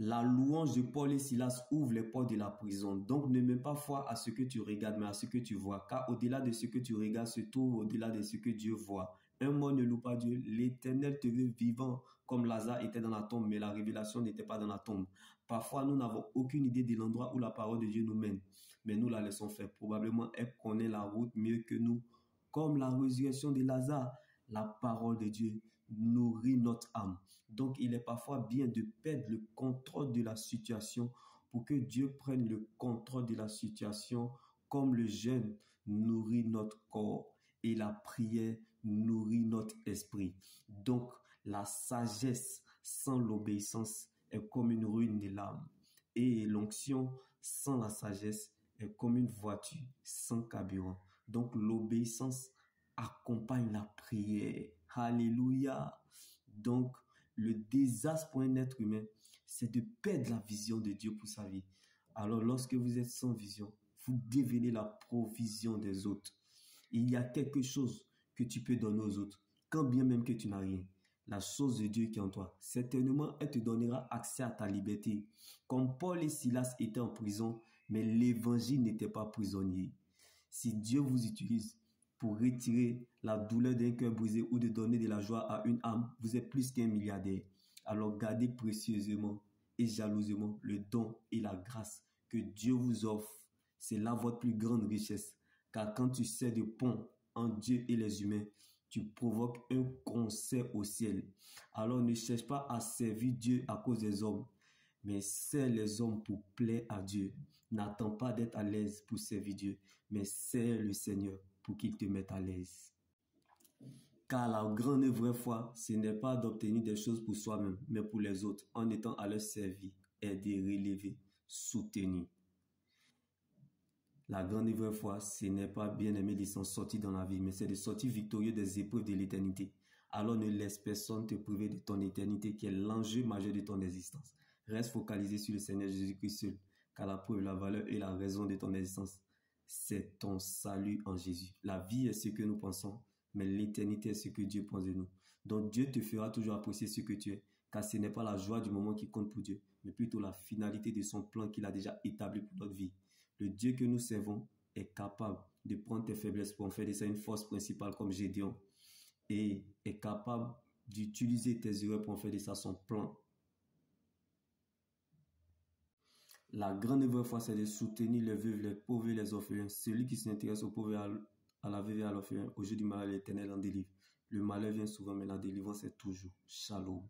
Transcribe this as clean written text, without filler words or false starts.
La louange de Paul et Silas ouvre les portes de la prison. Donc ne mets pas foi à ce que tu regardes, mais à ce que tu vois. Car au-delà de ce que tu regardes se trouve au-delà de ce que Dieu voit. Un mort ne loue pas Dieu. L'Éternel te veut vivant comme Lazare était dans la tombe, mais la révélation n'était pas dans la tombe. Parfois, nous n'avons aucune idée de l'endroit où la parole de Dieu nous mène, mais nous la laissons faire. Probablement, elle connaît la route mieux que nous. Comme la résurrection de Lazare, la parole de Dieu nourrit notre âme. Donc, il est parfois bien de perdre le contrôle de la situation pour que Dieu prenne le contrôle de la situation, comme le jeûne nourrit notre corps et la prière nourrit notre esprit. Donc, la sagesse sans l'obéissance est comme une ruine de l'âme. Et l'onction sans la sagesse est comme une voiture sans carburant. Donc, l'obéissance accompagne la prière. Alléluia. Donc, le désastre pour un être humain, c'est de perdre la vision de Dieu pour sa vie. Alors, lorsque vous êtes sans vision, vous devenez la provision des autres. Il y a quelque chose que tu peux donner aux autres, quand bien même que tu n'as rien. La chose de Dieu qui est en toi, certainement, elle te donnera accès à ta liberté. Comme Paul et Silas étaient en prison, mais l'évangile n'était pas prisonnier. Si Dieu vous utilise pour retirer la douleur d'un cœur brisé ou de donner de la joie à une âme, vous êtes plus qu'un milliardaire. Alors gardez précieusement et jalousement le don et la grâce que Dieu vous offre. C'est là votre plus grande richesse. Car quand tu sers de pont entre Dieu et les humains, tu provoques un concert au ciel. Alors ne cherche pas à servir Dieu à cause des hommes, mais sers les hommes pour plaire à Dieu. N'attends pas d'être à l'aise pour servir Dieu, mais sers le Seigneur pour qu'il te mette à l'aise. Car la grande et vraie foi, ce n'est pas d'obtenir des choses pour soi-même, mais pour les autres, en étant à leur servir, aider, relever, soutenir. La grande et vraie foi, ce n'est pas bien aimer de s'en sortir dans la vie, mais c'est de sortir victorieux des épreuves de l'éternité. Alors ne laisse personne te priver de ton éternité qui est l'enjeu majeur de ton existence. Reste focalisé sur le Seigneur Jésus-Christ seul, car la preuve, la valeur et la raison de ton existence, c'est ton salut en Jésus. La vie est ce que nous pensons, mais l'éternité est ce que Dieu pense de nous. Donc Dieu te fera toujours apprécier ce que tu es, car ce n'est pas la joie du moment qui compte pour Dieu, mais plutôt la finalité de son plan qu'il a déjà établi pour notre vie. Le Dieu que nous servons est capable de prendre tes faiblesses pour en faire de ça une force principale comme Gédéon et est capable d'utiliser tes erreurs pour en faire de ça son plan. La grande et vraie foi, c'est de soutenir les veuves, les pauvres et les orphelins. Celui qui s'intéresse aux pauvres, à la veuve et à l'orphelin, au jour du malheur, l'Éternel en délivre. Le malheur vient souvent, mais la délivrance est toujours. Shalom.